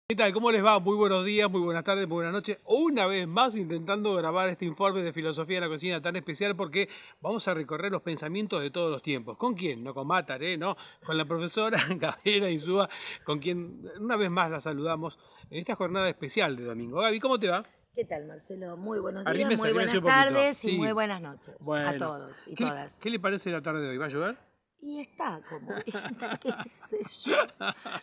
¿Qué tal? ¿Cómo les va? Muy buenos días, muy buenas tardes, muy buenas noches. Una vez más intentando grabar este informe de filosofía de la cocina tan especial porque vamos a recorrer los pensamientos de todos los tiempos. ¿Con quién? No con Mataré, ¿no? Con la profesora Gabriela Insúa, con quien una vez más la saludamos en esta jornada especial de domingo. Gaby, ¿cómo te va? ¿Qué tal, Marcelo? Muy buenos días, Arrímese, muy arrímese buenas un poquito. tardes y Sí, muy buenas noches a bueno. todos y ¿Qué, todas. qué le parece la tarde de hoy? ¿Va a llover? Y está como, ¿viste? ¿Qué sé yo?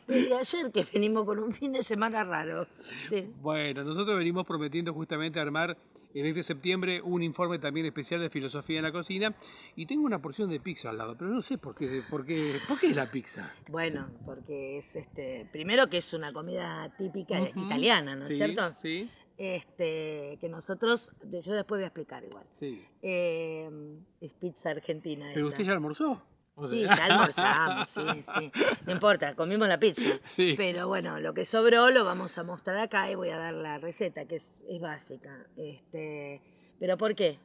Desde ayer que venimos con un fin de semana raro. Sí. Bueno, nosotros venimos prometiendo justamente armar en este septiembre un informe también especial de filosofía en la cocina y tengo una porción de pizza al lado, pero no sé por qué es la pizza. Bueno, porque es primero que es una comida típica Ujú. italiana, ¿no es Sí, cierto? sí, Que nosotros, yo después voy a explicar igual. sí. Eh, es pizza argentina ¿Pero usted esta. ya almorzó? O Sí, sea, ya almorzamos, sí, sí. No importa, comimos la pizza. sí. Pero bueno, lo que sobró lo vamos a mostrar acá y voy a dar la receta, que es básica. Pero ¿por qué?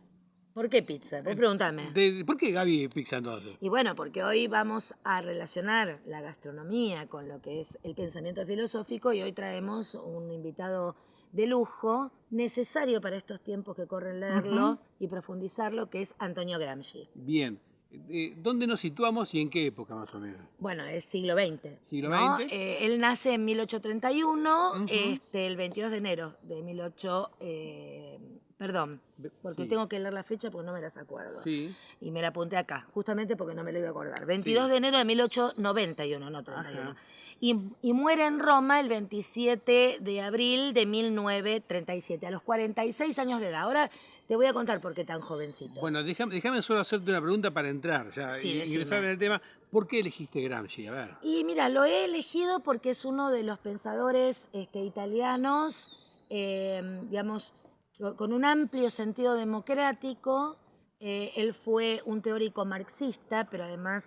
¿Por qué pizza? Vos preguntame. ¿Por qué Gaby pizza entonces? Y bueno, porque hoy vamos a relacionar la gastronomía con lo que es el pensamiento filosófico y hoy traemos un invitado de lujo, necesario para estos tiempos que corren Ujú. leerlo y profundizarlo, que es Antonio Gramsci. Bien. ¿Dónde nos situamos y en qué época más o menos? Bueno, es siglo XX, ¿Siglo ¿no? XX? Él nace en 1831, Ujú. el 22 de enero de 18... perdón, porque Sí, tengo que leer la fecha porque no me las acuerdo. sí, Y me la apunté acá, justamente porque no me lo iba a acordar. 22 sí. de enero de 1891, no 31. Ajá. Y muere en Roma el 27 de abril de 1937, a los 46 años de edad. Ahora te voy a contar por qué tan jovencito. Bueno, déjame solo hacerte una pregunta para entrar, ya, Sí, ingresar en decime. el tema. ¿Por qué elegiste Gramsci? A ver. Y mira, lo he elegido porque es uno de los pensadores italianos, digamos, con un amplio sentido democrático. Él fue un teórico marxista, pero además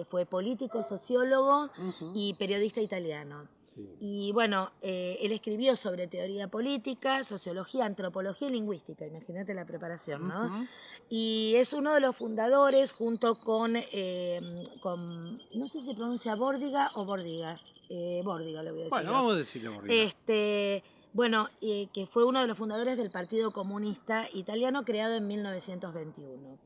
fue político, sociólogo Ujú. y periodista italiano. Sí. Y bueno, él escribió sobre teoría política, sociología, antropología y lingüística. Imagínate la preparación, ¿no? Ujú. Y es uno de los fundadores junto con no sé si se pronuncia Bórdiga o Bordiga, Bórdiga le voy a decir Bueno, yo. vamos a decirle Borriga. Bueno, que fue uno de los fundadores del Partido Comunista Italiano creado en 1921.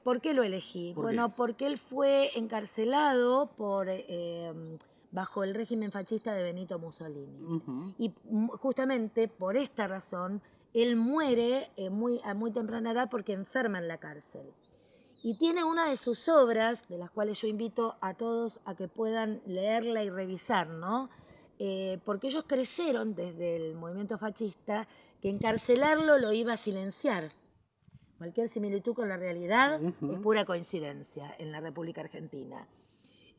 ¿Por qué lo elegí? ¿Por qué? Bueno, porque él fue encarcelado bajo el régimen fascista de Benito Mussolini. Ujú. Y justamente por esta razón, él muere a muy temprana edad porque enferma en la cárcel. Y tiene una de sus obras, de las cuales yo invito a todos a que puedan leerla y revisar, ¿no? Porque ellos creyeron desde el movimiento fascista que encarcelarlo lo iba a silenciar. Cualquier similitud con la realidad es Ujú. pura coincidencia en la República Argentina.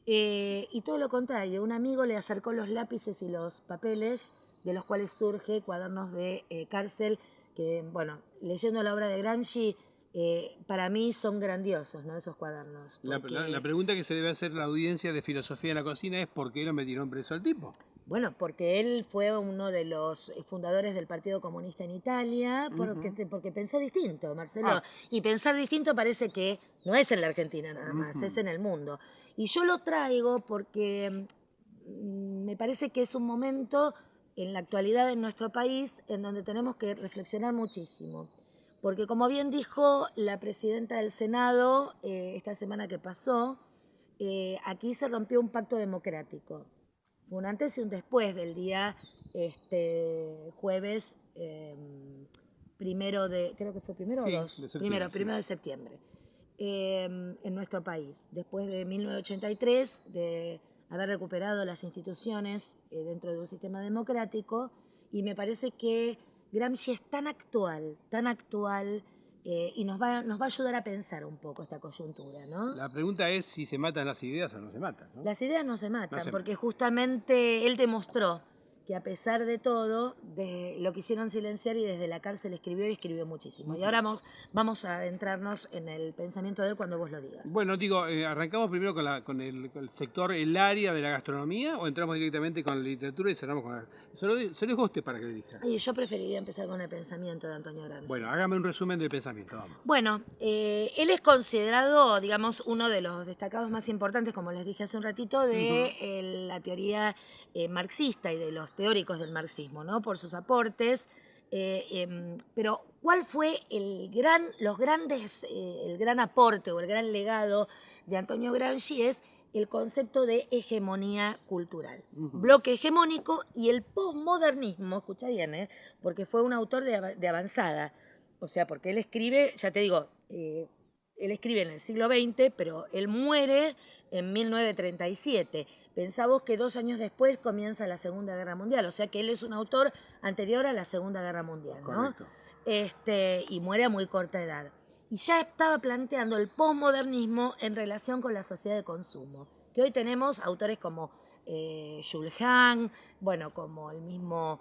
Y todo lo contrario, un amigo le acercó los lápices y los papeles de los cuales surge Cuadernos de Cárcel, que, bueno, leyendo la obra de Gramsci, para mí son grandiosos, ¿no? Esos cuadernos, La porque pregunta que se debe hacer la audiencia de filosofía en la cocina es ¿por qué lo metieron preso al tipo? bueno, porque él fue uno de los fundadores del Partido Comunista en Italia, Ujú. porque pensó distinto, Marcelo. Ah, Y pensar distinto parece que no es en la Argentina nada más, es ujú. en el mundo. Y yo lo traigo porque me parece que es un momento en la actualidad en nuestro país en donde tenemos que reflexionar muchísimo. Porque como bien dijo la presidenta del Senado esta semana que pasó, aquí se rompió un pacto democrático. Fue un antes y un después del día jueves primero de, creo que fue primero o Sí, de dos, septiembre, sí. primero de septiembre, en nuestro país, después de 1983, de haber recuperado las instituciones dentro de un sistema democrático, y me parece que Gramsci es tan actual, y nos va a ayudar a pensar un poco esta coyuntura, ¿no? La pregunta es si se matan las ideas o no se matan, ¿no? Las ideas no se No matan, se porque matan. justamente él demostró que a pesar de todo, lo quisieron silenciar y desde la cárcel escribió y escribió muchísimo. Y ahora vamos a adentrarnos en el pensamiento de él cuando vos lo digas. Bueno, digo, ¿arrancamos primero con el sector, el área de la gastronomía o entramos directamente con la literatura y cerramos con la... Se lo dejo a usted para que le diga. Y yo preferiría empezar con el pensamiento de Antonio Gramsci. Bueno, hágame un resumen del pensamiento, vamos. Bueno, él es considerado, digamos, uno de los destacados más importantes, como les dije hace un ratito, de la teoría marxista y de los teóricos del marxismo, ¿no? Por sus aportes. Pero, ¿cuál fue el gran aporte o el gran legado de Antonio Gramsci? Es el concepto de hegemonía cultural, bloque hegemónico y el posmodernismo, escucha bien, porque fue un autor de avanzada, o sea, porque él escribe, ya te digo, él escribe en el siglo XX, pero él muere en 1937. Pensá vos que 2 años después comienza la Segunda Guerra Mundial, o sea que él es un autor anterior a la Segunda Guerra Mundial, ¿no? Correcto. Y muere a muy corta edad. Y ya estaba planteando el posmodernismo en relación con la sociedad de consumo, que hoy tenemos autores como Jules Hahn, bueno, como el mismo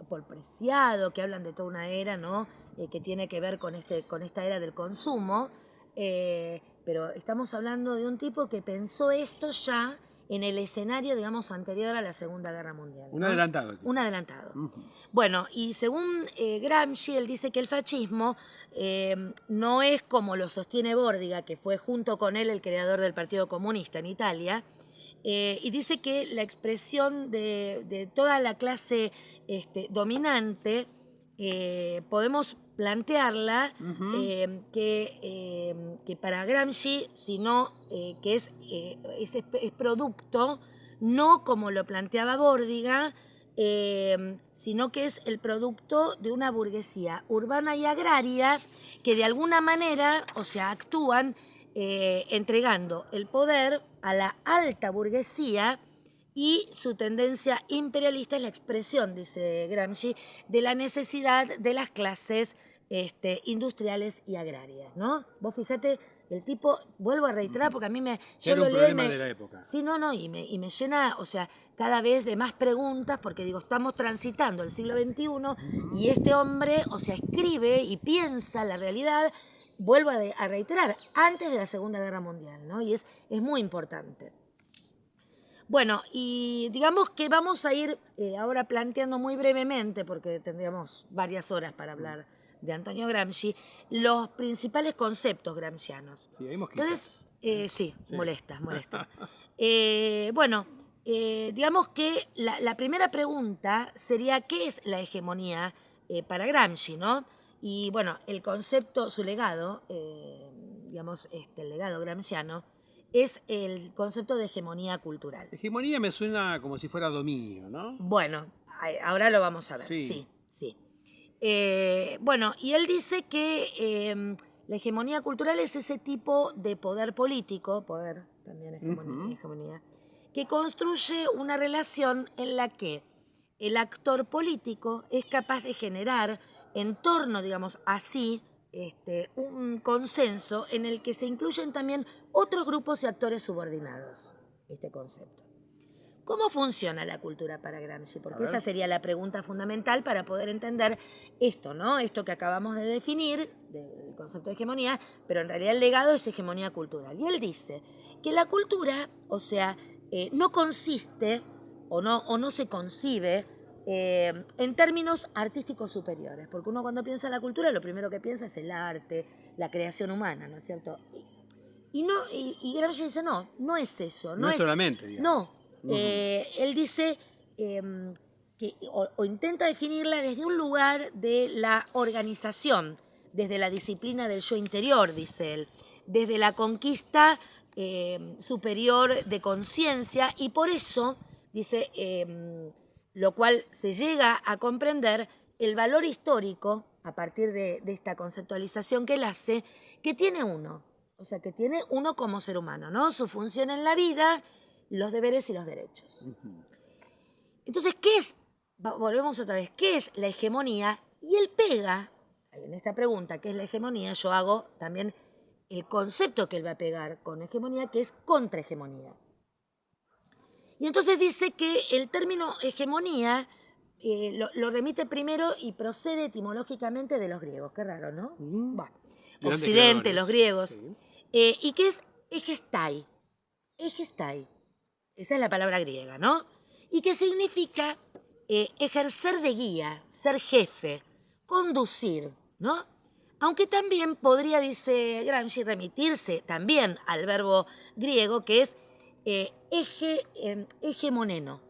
Paul Preciado, que hablan de toda una era, ¿no? Que tiene que ver con esta era del consumo, pero estamos hablando de un tipo que pensó esto ya en el escenario, digamos, anterior a la Segunda Guerra Mundial, ¿no? Un adelantado. Un adelantado. Bueno, y según Gramsci, él dice que el fascismo no es como lo sostiene Bordiga, que fue junto con él el creador del Partido Comunista en Italia, y dice que la expresión de toda la clase dominante, podemos plantearla que para Gramsci, sino que es producto, no como lo planteaba Bordiga, sino que es el producto de una burguesía urbana y agraria que de alguna manera, o sea, actúan entregando el poder a la alta burguesía, y su tendencia imperialista es la expresión, dice Gramsci, de la necesidad de las clases industriales y agrarias, ¿no? Vos fíjate, el tipo, vuelvo a reiterar, porque a mí yo Era lo un leo problema de la época. Sí, no, y me llena, o sea, cada vez de más preguntas, porque digo, estamos transitando el siglo XXI y este hombre, o sea, escribe y piensa la realidad, vuelvo a reiterar, antes de la Segunda Guerra Mundial, ¿no? Y es muy importante. Bueno, y digamos que vamos a ir ahora planteando muy brevemente, porque tendríamos varias horas para hablar de Antonio Gramsci, los principales conceptos gramscianos. Sí, hay mosquitas. Entonces, sí, molestas. Bueno, digamos que la primera pregunta sería, ¿qué es la hegemonía para Gramsci, no? Y bueno, el concepto, su legado, digamos, el legado gramsciano, es el concepto de hegemonía cultural. Hegemonía me suena como si fuera dominio, ¿no? Bueno, ahora lo vamos a ver. Sí. Bueno, y él dice que la hegemonía cultural es ese tipo de poder político, poder también hegemonía, que construye una relación en la que el actor político es capaz de generar en torno, digamos así, un consenso en el que se incluyen también otros grupos y actores subordinados, este concepto. ¿Cómo funciona la cultura para Gramsci? Porque esa sería la pregunta fundamental para poder entender esto, ¿no? Esto que acabamos de definir, del concepto de hegemonía, pero en realidad el legado es hegemonía cultural. Y él dice que la cultura, o sea, no consiste o no se concibe en términos artísticos superiores, porque uno cuando piensa en la cultura lo primero que piensa es el arte, la creación humana, ¿no es cierto? Y Gramsci dice, no es eso. No es solamente, digamos. No. Él dice que o intenta definirla desde un lugar de la organización, desde la disciplina del yo interior, dice él, desde la conquista superior de conciencia, y por eso, dice, lo cual se llega a comprender el valor histórico, a partir de esta conceptualización que él hace, que tiene uno, o sea, que tiene uno como ser humano, ¿no? Su función en la vida, los deberes y los derechos. Entonces, ¿qué es? Volvemos otra vez, ¿qué es la hegemonía? Y él pega, en esta pregunta, ¿qué es la hegemonía? Yo hago también el concepto que él va a pegar con hegemonía, que es contrahegemonía. Y entonces dice que el término hegemonía lo remite primero y procede etimológicamente de los griegos. Qué raro, ¿no? Bueno, Grandes Occidente, creadores. los griegos. Sí. ¿Y qué es egestai? Egestai. Esa es la palabra griega, ¿no? Y que significa ejercer de guía, ser jefe, conducir, ¿no? Aunque también podría, dice Gramsci, remitirse también al verbo griego que es hegemoneno,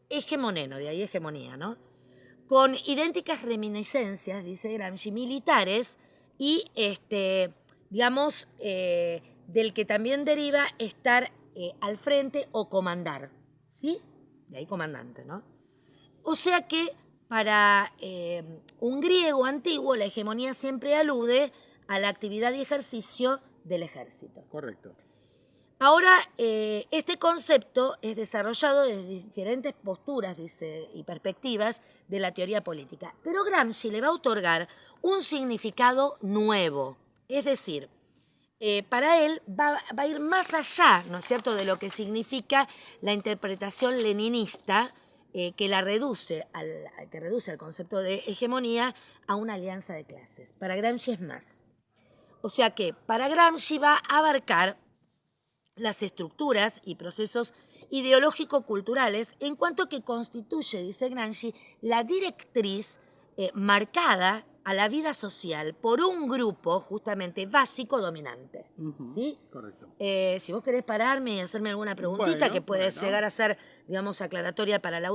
de ahí hegemonía, ¿no? Con idénticas reminiscencias, dice Gramsci, militares y, digamos, del que también deriva estar al frente o comandar, ¿sí? De ahí comandante, ¿no? O sea que para un griego antiguo la hegemonía siempre alude a la actividad y ejercicio del ejército. Correcto. Ahora, este concepto es desarrollado desde diferentes posturas, dice, y perspectivas de la teoría política. Pero Gramsci le va a otorgar un significado nuevo. Es decir, para él va a ir más allá, ¿no es cierto?, de lo que significa la interpretación leninista que reduce al concepto de hegemonía a una alianza de clases. Para Gramsci es más. O sea que para Gramsci va a abarcar las estructuras y procesos ideológico-culturales en cuanto que constituye, dice Gramsci, la directriz marcada a la vida social por un grupo justamente básico dominante. ¿Sí? Correcto. Si vos querés pararme y hacerme alguna preguntita que puede llegar a ser, digamos, aclaratoria para la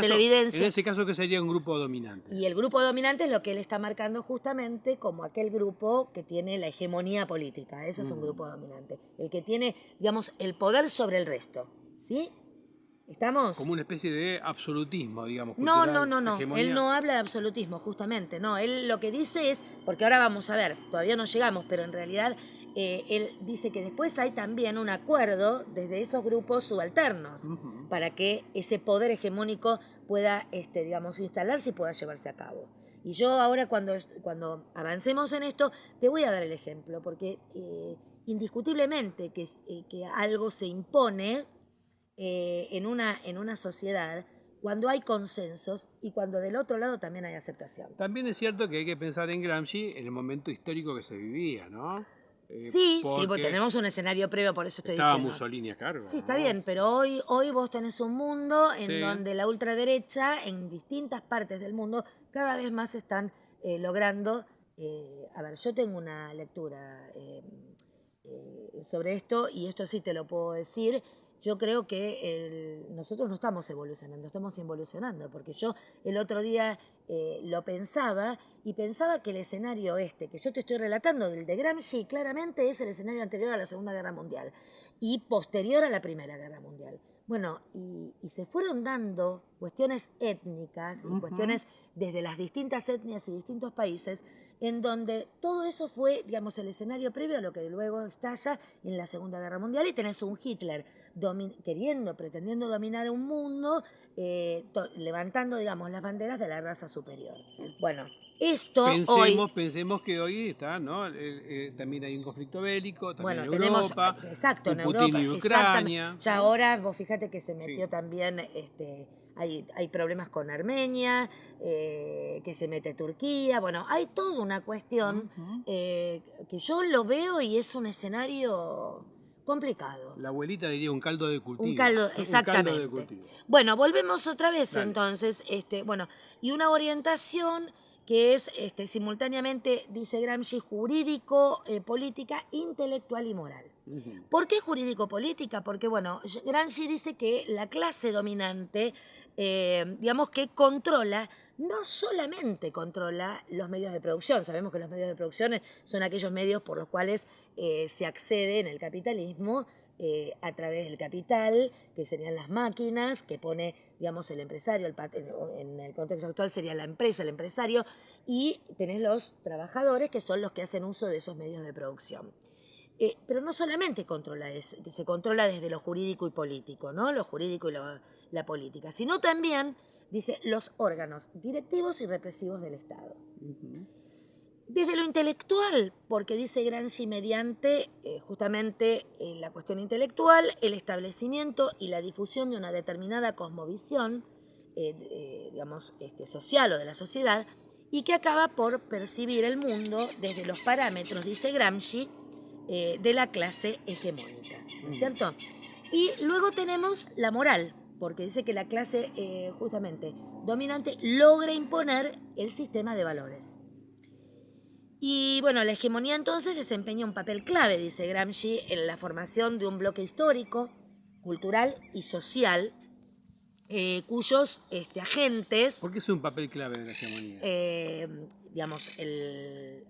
televidencia. En ese caso, ¿qué sería un grupo dominante? Y el grupo dominante es lo que él está marcando justamente como aquel grupo que tiene la hegemonía política. Eso es un grupo dominante. El que tiene, digamos, el poder sobre el resto. ¿Sí? ¿Estamos? Como una especie de absolutismo, digamos. No, cultural, hegemonía. él no habla de absolutismo, justamente, no, él lo que dice es, porque ahora vamos a ver, todavía no llegamos, pero en realidad él dice que después hay también un acuerdo desde esos grupos subalternos para que ese poder hegemónico pueda, digamos, instalarse y pueda llevarse a cabo. Y yo ahora cuando avancemos en esto, te voy a dar el ejemplo, porque indiscutiblemente que algo se impone en una sociedad cuando hay consensos y cuando del otro lado también hay aceptación. También es cierto que hay que pensar en Gramsci en el momento histórico que se vivía, ¿no? Sí, pues tenemos un escenario previo, por eso estoy estaba diciendo. Mussolini a cargo. Sí, está bien, pero hoy vos tenés un mundo en donde la ultraderecha en distintas partes del mundo cada vez más están logrando... a ver, yo tengo una lectura sobre esto y esto sí te lo puedo decir. Yo creo que nosotros no estamos evolucionando, estamos involucionando, porque yo el otro día lo pensaba y pensaba que el escenario que yo te estoy relatando, del de Gramsci, claramente es el escenario anterior a la Segunda Guerra Mundial y posterior a la Primera Guerra Mundial. Bueno, y se fueron dando cuestiones étnicas y cuestiones desde las distintas etnias y distintos países, en donde todo eso fue, digamos, el escenario previo a lo que luego estalla en la Segunda Guerra Mundial, y tenés un Hitler pretendiendo dominar un mundo, levantando, digamos, las banderas de la raza superior. Bueno, esto Pensemos que hoy está, ¿no? También hay un conflicto bélico, también en tenemos, Europa, exacto, en Putin Europa, y Ucrania. Ya ahora, vos fíjate que se metió también, hay problemas con Armenia, que se mete Turquía, bueno, hay toda una cuestión que yo lo veo y es un escenario complicado. La abuelita diría un caldo de cultivo. Exactamente. Un caldo de cultivo. Bueno, volvemos otra vez. Dale. Entonces, y una orientación que es simultáneamente, dice Gramsci, jurídico, política, intelectual y moral. ¿Por qué jurídico-política? Porque, bueno, Gramsci dice que la clase dominante, digamos que no solamente controla los medios de producción. Sabemos que los medios de producción son aquellos medios por los cuales se accede en el capitalismo a través del capital, que serían las máquinas, que pone, digamos, el empresario, en el contexto actual sería la empresa, el empresario, y tenés los trabajadores, que son los que hacen uso de esos medios de producción. Pero no solamente se controla desde lo jurídico y político, ¿no? Lo jurídico y la política, sino también, dice, los órganos directivos y represivos del Estado. Desde lo intelectual, porque dice Gramsci, mediante justamente la cuestión intelectual, el establecimiento y la difusión de una determinada cosmovisión, digamos, social o de la sociedad, y que acaba por percibir el mundo desde los parámetros, dice Gramsci, de la clase hegemónica, ¿no es cierto? Y luego tenemos la moral, porque dice que la clase justamente dominante logra imponer el sistema de valores. Y bueno, la hegemonía entonces desempeña un papel clave, dice Gramsci, en la formación de un bloque histórico, cultural y social, cuyos agentes, ¿Por qué es un papel clave de la hegemonía? digamos, Él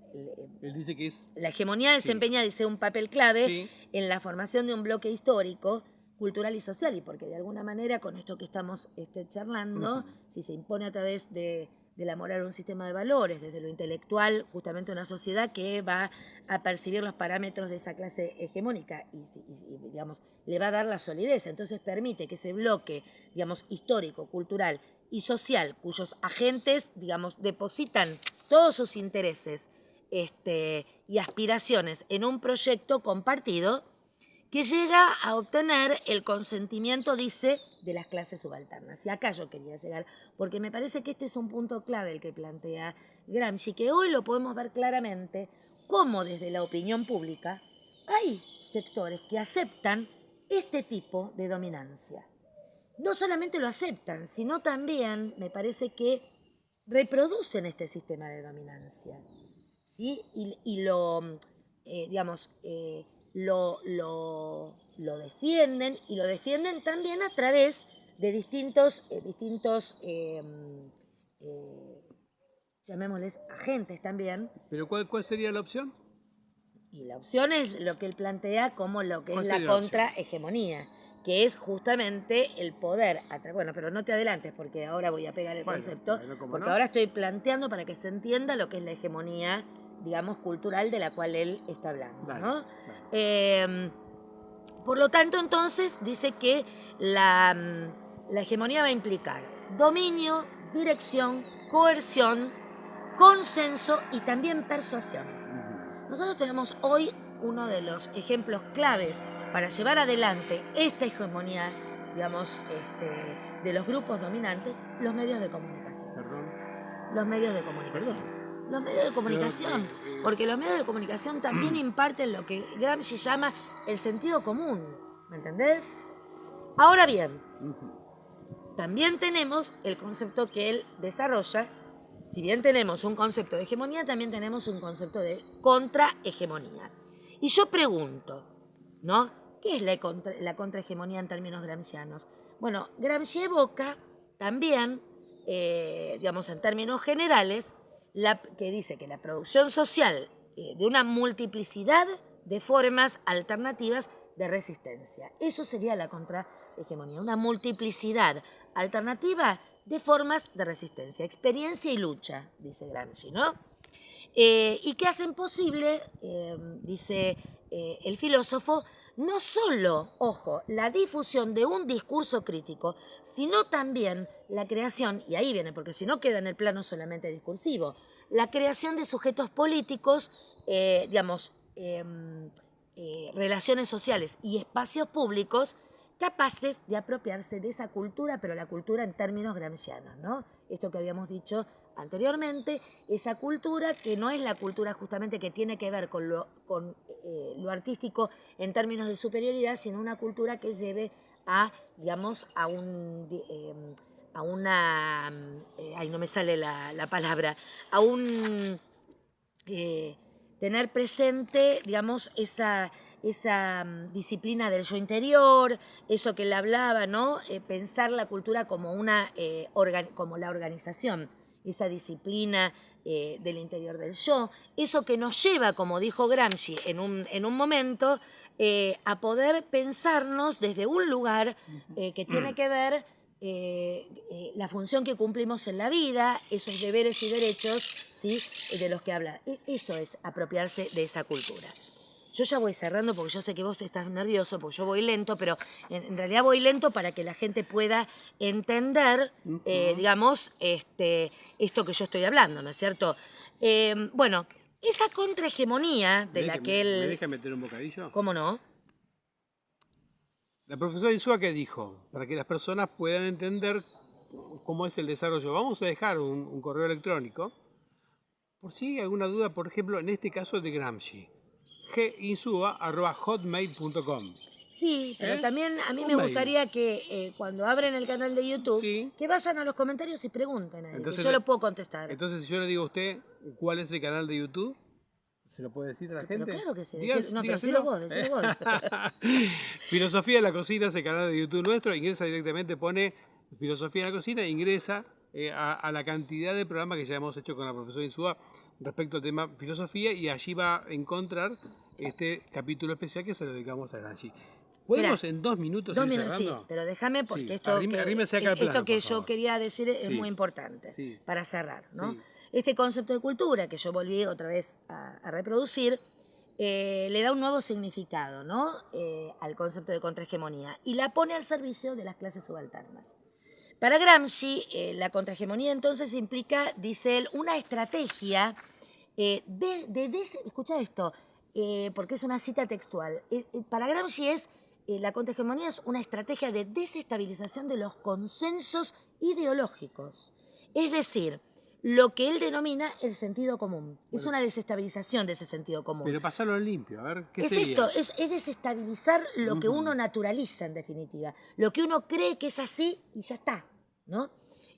dice que es... la hegemonía desempeña, dice, un papel clave Sí. en la formación de un bloque histórico, cultural y social, y porque de alguna manera con esto que estamos charlando, si se impone a través de la moral un sistema de valores, desde lo intelectual, justamente una sociedad que va a percibir los parámetros de esa clase hegemónica y digamos, le va a dar la solidez. Entonces permite que ese bloque, digamos, histórico, cultural y social, cuyos agentes, digamos, depositan todos sus intereses y aspiraciones en un proyecto compartido, que llega a obtener el consentimiento, dice, de las clases subalternas. Y acá yo quería llegar, porque me parece que este es un punto clave el que plantea Gramsci, que hoy lo podemos ver claramente, cómo desde la opinión pública hay sectores que aceptan este tipo de dominancia. No solamente lo aceptan, sino también me parece que reproducen este sistema de dominancia, ¿sí? Y lo, digamos, lo defienden, y lo defienden también a través de distintos llamémosles agentes también. ¿Pero cuál sería la opción? Y la opción es lo que él plantea como lo que es la ¿Cuál sería la opción? contrahegemonía, que es justamente el poder. Bueno, pero no te adelantes porque ahora voy a pegar el concepto, porque no. ahora estoy planteando para que se entienda lo que es la hegemonía, digamos, cultural de la cual él está hablando, Dale, ¿no? dale. Por lo tanto, entonces, dice que la hegemonía va a implicar dominio, dirección, coerción, consenso y también persuasión. Nosotros tenemos hoy uno de los ejemplos claves para llevar adelante esta hegemonía, digamos, de los grupos dominantes, los medios de comunicación. Perdón. Los medios de comunicación. Los medios de comunicación, porque los medios de comunicación también imparten lo que Gramsci llama el sentido común, ¿me entendés? Ahora bien, también tenemos el concepto que él desarrolla. Si bien tenemos un concepto de hegemonía, también tenemos un concepto de contrahegemonía. Y yo pregunto, ¿no? ¿Qué es la contrahegemonía en términos gramscianos? Bueno, Gramsci evoca también, digamos, en términos generales, que dice que la producción social de una multiplicidad de formas alternativas de resistencia. Eso sería la contrahegemonía, una multiplicidad alternativa de formas de resistencia, experiencia y lucha, dice Gramsci, ¿no? Y que hacen posible, dice el filósofo, no solo, ojo, la difusión de un discurso crítico, sino también la creación, y ahí viene, porque si no queda en el plano solamente discursivo, la creación de sujetos políticos, digamos, relaciones sociales y espacios públicos capaces de apropiarse de esa cultura, pero la cultura en términos gramscianos, ¿no? Esto que habíamos dicho anteriormente, esa cultura que no es la cultura justamente que tiene que ver con lo artístico en términos de superioridad, sino una cultura que lleve a, digamos, a una, ay, no me sale la palabra, a un tener presente, digamos, esa disciplina del yo interior, eso que él hablaba, ¿no? Pensar la cultura como como la organización, esa disciplina del interior del yo, eso que nos lleva, como dijo Gramsci en un momento, a poder pensarnos desde un lugar que tiene que ver la función que cumplimos en la vida, esos deberes y derechos, ¿sí?, de los que habla. Eso es apropiarse de esa cultura. Yo ya voy cerrando porque yo sé que vos estás nervioso, porque yo voy lento, pero en realidad voy lento para que la gente pueda entender, digamos, esto que yo estoy hablando, ¿no es cierto? Bueno, Esa contrahegemonía de la que ¿Me él... deja meter un bocadillo? ¿Cómo no? La profesora Insúa, ¿qué dijo? Para que las personas puedan entender cómo es el desarrollo. Vamos a dejar un correo electrónico, por si hay alguna duda, por ejemplo, en este caso de Gramsci. ginsua@hotmail.com. Sí, pero también a mí Un me mail. gustaría que cuando abren el canal de YouTube, Sí. que vayan a los comentarios y pregunten a él, Entonces que yo le- lo puedo contestar. Entonces, si yo le digo a usted cuál es el canal de YouTube, ¿se lo puede decir a la Pero gente? claro que sí. Dígaselo. Pero decilo vos, decilo vos. Filosofía de la Cocina es el canal de YouTube nuestro. Ingresa directamente, pone Filosofía de la Cocina, ingresa a la cantidad de programas que ya hemos hecho con la profesora Insúa respecto al tema filosofía, y allí va a encontrar este capítulo especial que se lo dedicamos a Gramsci. ¿Podemos en 2 minutos ir Sí, cerrando? pero déjame porque Sí, esto arrímese acá al plano, esto que por yo favor. quería decir es Sí. muy importante Sí. para cerrar, ¿no? Sí. Este concepto de cultura que yo volví otra vez a reproducir le da un nuevo significado, ¿no? Al concepto de contrahegemonía y la pone al servicio de las clases subalternas. Para Gramsci, la contrahegemonía entonces implica, dice él, una estrategia escucha esto, porque es una cita textual. Para Gramsci la contrahegemonía es una estrategia de desestabilización de los consensos ideológicos. Es decir, lo que él denomina el sentido común. Es una desestabilización de ese sentido común. Pero pasarlo en limpio, a ver qué Es sería. esto, es desestabilizar lo que uno naturaliza en definitiva, lo que uno cree que es así y ya está, ¿no?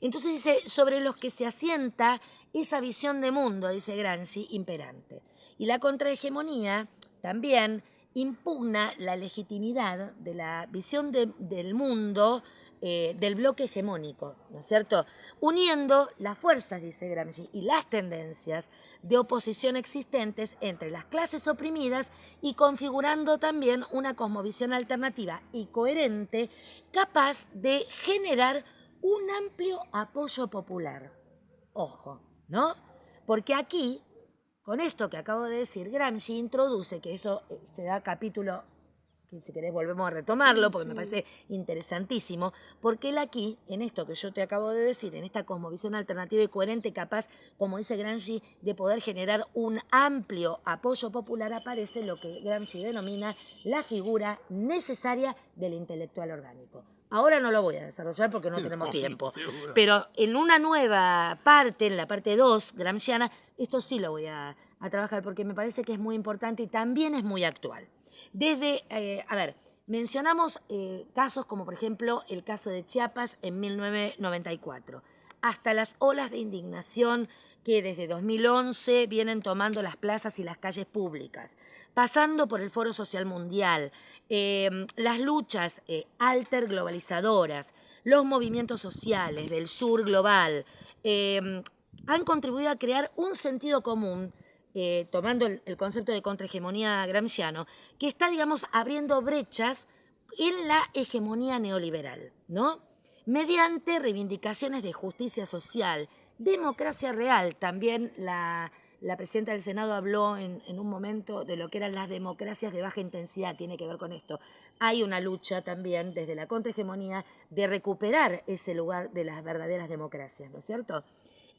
Entonces dice, sobre los que se asienta esa visión de mundo, dice Gramsci, imperante. Y la contrahegemonía también impugna la legitimidad de la visión del mundo del bloque hegemónico, ¿no es cierto? Uniendo las fuerzas, dice Gramsci, y las tendencias de oposición existentes entre las clases oprimidas y configurando también una cosmovisión alternativa y coherente capaz de generar un amplio apoyo popular. Ojo, ¿no? Porque aquí, con esto que acabo de decir, Gramsci introduce, que eso se da capítulo, que si querés volvemos a retomarlo, porque me parece interesantísimo, porque él aquí, en esto que yo te acabo de decir, en esta cosmovisión alternativa y coherente, capaz, como dice Gramsci, de poder generar un amplio apoyo popular, aparece lo que Gramsci denomina la figura necesaria del intelectual orgánico. Ahora no lo voy a desarrollar porque no tenemos tiempo, pero en una nueva parte, en la parte 2 gramsciana, esto sí lo voy a trabajar porque me parece que es muy importante y también es muy actual. Desde, mencionamos casos como por ejemplo el caso de Chiapas en 1994, hasta las olas de indignación que desde 2011 vienen tomando las plazas y las calles públicas, pasando por el Foro Social Mundial, las luchas alterglobalizadoras, los movimientos sociales del sur global, han contribuido a crear un sentido común, tomando el concepto de contrahegemonía gramsciano, que está, digamos, abriendo brechas en la hegemonía neoliberal, ¿no? Mediante reivindicaciones de justicia social, democracia real. También la presidenta del Senado habló en un momento de lo que eran las democracias de baja intensidad, tiene que ver con esto. Hay una lucha también desde la contrahegemonía de recuperar ese lugar de las verdaderas democracias, ¿no es cierto?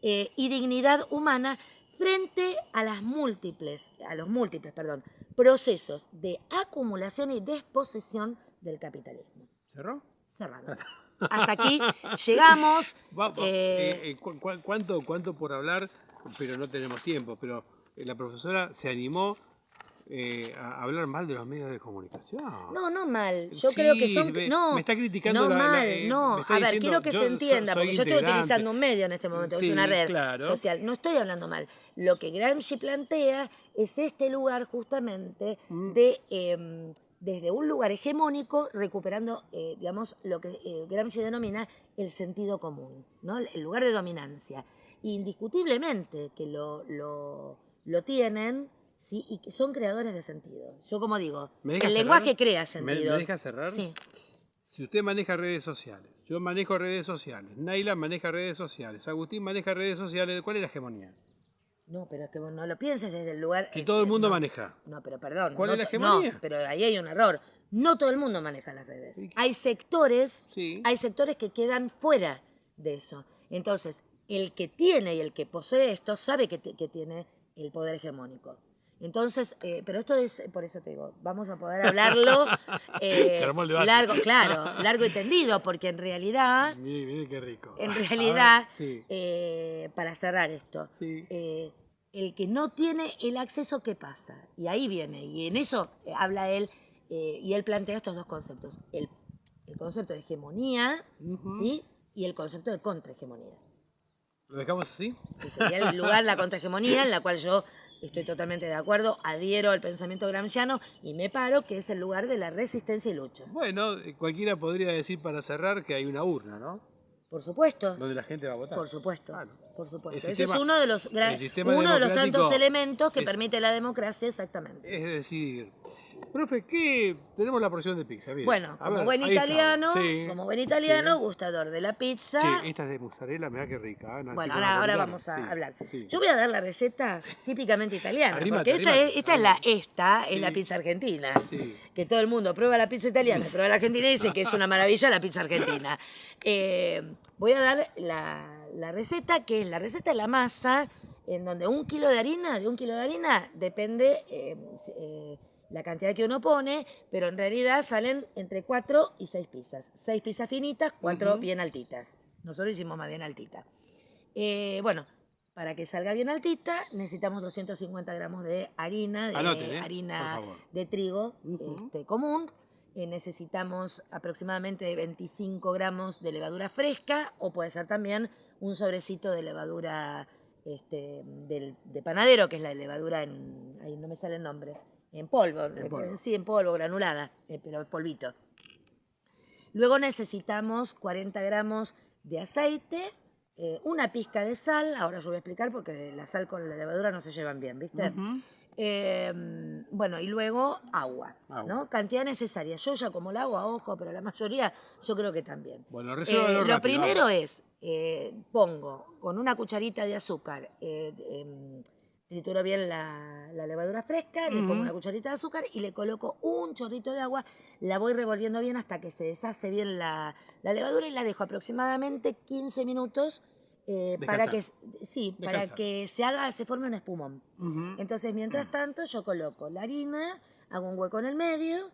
Y dignidad humana frente a los múltiples procesos de acumulación y desposesión del capitalismo. ¿Cerró? Cerrado. Hasta aquí llegamos. ¿Cuánto por hablar? Pero no tenemos tiempo. Pero la profesora se animó a hablar mal de los medios de comunicación. No mal. Yo Sí, creo que son. me No, está criticando no me mal, está A ver, diciendo, quiero que se entienda, soy porque yo estoy integrante. utilizando un medio en este momento, Sí, es una red claro. social. No estoy hablando mal. Lo que Gramsci plantea es este lugar justamente de desde un lugar hegemónico, recuperando, digamos, lo que Gramsci denomina el sentido común, ¿no? El lugar de dominancia. Indiscutiblemente que lo tienen, ¿sí? Y que son creadores de sentido. Yo, como digo, el lenguaje crea sentido. ¿Me deja cerrar? Sí. Si usted maneja redes sociales, yo manejo redes sociales, Naila maneja redes sociales, Agustín maneja redes sociales, ¿cuál es la hegemonía? No, pero es que no lo pienses desde el lugar... Que todo el mundo no, maneja. No, pero perdón. ¿Cuál es la hegemonía? No, pero ahí hay un error. No todo el mundo maneja las redes. Hay sectores, hay sectores que quedan fuera de eso. Entonces, el que tiene y el que posee esto sabe que tiene el poder hegemónico. Entonces, pero esto es, por eso te digo, vamos a poder hablarlo Se armó el debate. largo y tendido, porque en realidad, Mire qué rico. Sí. Para cerrar esto, Sí. el que no tiene el acceso, ¿qué pasa? Y ahí viene, y en eso habla él, y él plantea estos dos conceptos, el concepto de hegemonía, ¿sí? Y el concepto de contrahegemonía. ¿Lo dejamos así? Que sería el lugar, la contrahegemonía, en la cual yo estoy totalmente de acuerdo, adhiero al pensamiento gramsciano y me paro, que es el lugar de la resistencia y lucha. Bueno, cualquiera podría decir para cerrar que hay una urna, ¿no? Por supuesto. Donde la gente va a votar. Por supuesto. Claro. Por supuesto. El Ese sistema- es uno de los, el sistema uno de los democrático tantos elementos que es- permite la democracia, exactamente. Es decidir. Profe, ¿qué? Tenemos la porción de pizza. Mire. Bueno, A como ver, buen ahí italiano, estamos. Sí. como buen italiano, Sí. gustador de la pizza. Sí, esta es de mozzarella, mirá qué rica. Bueno, tipo ahora napolitana. vamos a Sí, hablar. sí. Yo voy a dar la receta típicamente italiana, Arrímate, porque arrímate. esta es la Sí. pizza argentina. Sí. Que todo el mundo prueba la pizza italiana, prueba la argentina y dice que es una maravilla la pizza argentina. Voy a dar la receta, que es la receta de la masa, en donde de un kilo de harina depende la cantidad que uno pone, pero en realidad salen entre 4 y 6 pizzas. 6 pizzas finitas, 4 bien altitas. Nosotros hicimos más bien altita. Bueno, para que salga bien altita, necesitamos 250 gramos de harina, Anoten, harina por favor. de trigo común. Necesitamos aproximadamente 25 gramos de levadura fresca, o puede ser también un sobrecito de levadura de panadero, que es la levadura ahí no me sale el nombre, en polvo. Sí, en polvo, granulada, pero polvito. Luego necesitamos 40 gramos de aceite, una pizca de sal. Ahora yo voy a explicar porque la sal con la levadura no se llevan bien, ¿viste? Bueno, y luego agua, ¿no? Cantidad necesaria. Yo ya como el agua a ojo, pero la mayoría yo creo que también. Bueno, resuélvalo rápido. Lo primero es, pongo con una cucharita de azúcar, trituro bien la levadura fresca, le pongo una cucharita de azúcar y le coloco un chorrito de agua, la voy revolviendo bien hasta que se deshace bien la levadura y la dejo aproximadamente 15 minutos para que se forme un espumón. Entonces, mientras tanto, yo coloco la harina, hago un hueco en el medio,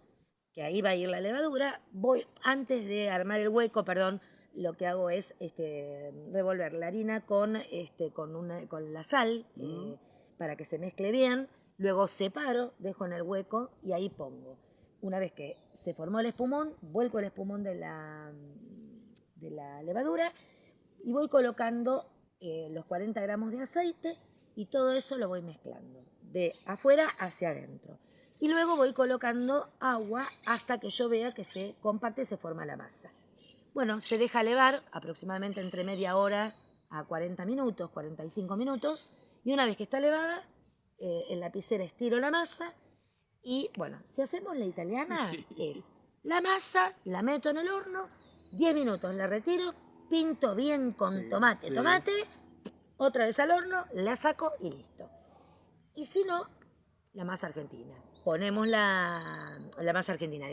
que ahí va a ir la levadura. Antes de armar el hueco, lo que hago es revolver la harina con la sal para que se mezcle bien. Luego separo, dejo en el hueco y ahí pongo. Una vez que se formó el espumón, vuelco el espumón de la levadura y voy colocando los 40 gramos de aceite y todo eso lo voy mezclando de afuera hacia adentro. Y luego voy colocando agua hasta que yo vea que se compacta y se forma la masa. Bueno, se deja levar aproximadamente entre media hora a 40 minutos, 45 minutos. Y una vez que está levada, en la lapicera estiro la masa. Y bueno, si hacemos la italiana, es la masa, la meto en el horno, 10 minutos la retiro, pinto bien con tomate, otra vez al horno, la saco y listo. Y si no, la masa argentina. Ponemos la masa argentina,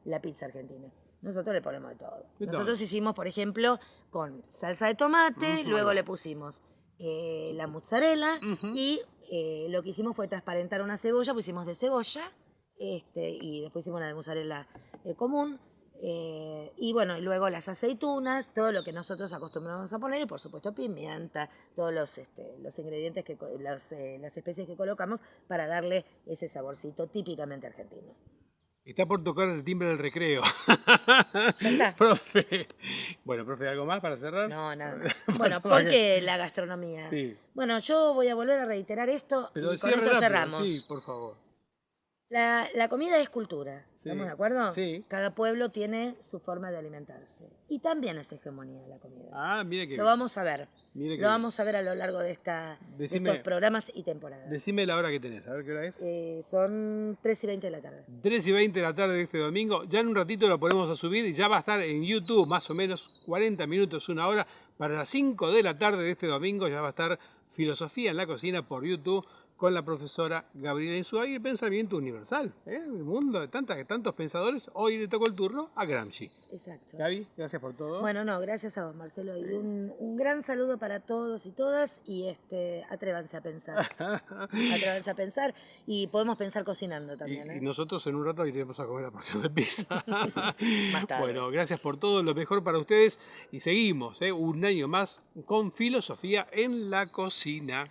la pizza argentina. Nosotros le ponemos de todo. Nosotros hicimos, por ejemplo, con salsa de tomate, luego le pusimos la mozzarella y lo que hicimos fue transparentar una cebolla, pusimos de cebolla y después hicimos la de mozzarella común. Y bueno, luego las aceitunas, todo lo que nosotros acostumbramos a poner y por supuesto pimienta, todos los ingredientes, las especies que colocamos para darle ese saborcito típicamente argentino. Está por tocar el timbre del recreo. ¿Ya está? Profe. Bueno, profe, ¿algo más para cerrar? No, nada más. Bueno, porque la gastronomía. Sí. Bueno, yo voy a volver a reiterar esto Pero y con esto cerramos. Sí, por favor. La comida es cultura, ¿estamos de acuerdo? Sí. Cada pueblo tiene su forma de alimentarse. Y también es hegemonía la comida. Ah, mire que Lo vamos a ver. Mire que Lo vamos a ver a lo largo de estos programas y temporadas. Decime la hora que tenés, a ver qué hora es. Son 3:20 de la tarde. 3:20 de la tarde de este domingo. Ya en un ratito lo ponemos a subir y ya va a estar en YouTube más o menos 40 minutos, una hora. Para las 5 de la tarde de este domingo ya va a estar Filosofía en la Cocina por YouTube. con la profesora Gabriela Insúa y el pensamiento universal. El mundo de tantos pensadores. Hoy le tocó el turno a Gramsci. Exacto. Gaby, gracias por todo. Bueno, no, gracias a vos, Marcelo. Y un gran saludo para todos y todas. Y atrévanse a pensar. Atrévanse a pensar. Y podemos pensar cocinando también. Y nosotros en un rato iremos a comer la porción de pizza. Más tarde. Bueno, gracias por todo, lo mejor para ustedes. Y seguimos un año más con Filosofía en la Cocina.